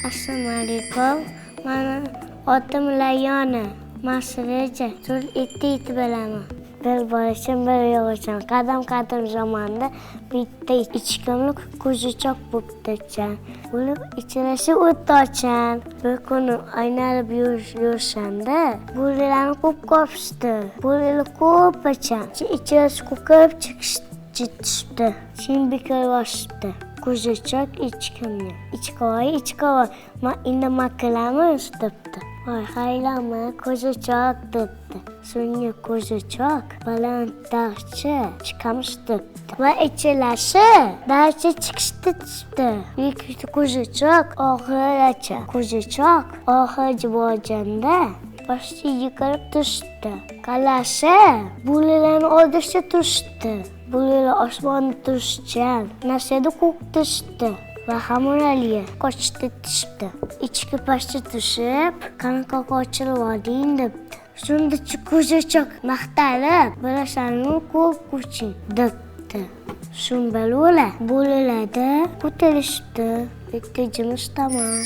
Assalomu alaykum. Mani otim Layona. Masreja. Tul iti bilaman. Bir bo'lishim, bir yo'g'ishim. Qadim zamonda bitta ichkimlik ko'zichoq bo'pti-chan. Bo'lib ichilishi o'tochan. Bir kuni aynalib yursam-da, bo'rilarni ko'p ko'pishdi. Bo'rilar ko'pachan. Ichilishi ko'p chiqishdi. Chimbikor bosibdi. Ko'zichoq ichkimni. Ichqavoy. Men indamay qilamiz debdi. Voy haylama, ko'zichoq debdi. So'ngra ko'zichoq baland dag'cha chiqamish debdi. Va ichilashi dag'cha chiqishdi. Ikkita ko'zichoq oxirigacha. Ko'zichoq oxirgi bo'lganda boshqa yiqilib tushdi. Qalashi bo'rilarni oldida turishdi. Bo'rilar osmonda turishgan. Narsada ko'k tushdi. Va hammalar qochishdi tushdi. Ichki pastga tushib, qanaqa qochilib olding debdi. Shunda ko'zichoq maqtalib, bilasanmi ko'p kuching debdi. Shun bilan bo'rilarda ko'tarishdi. Bitta jimish tamom.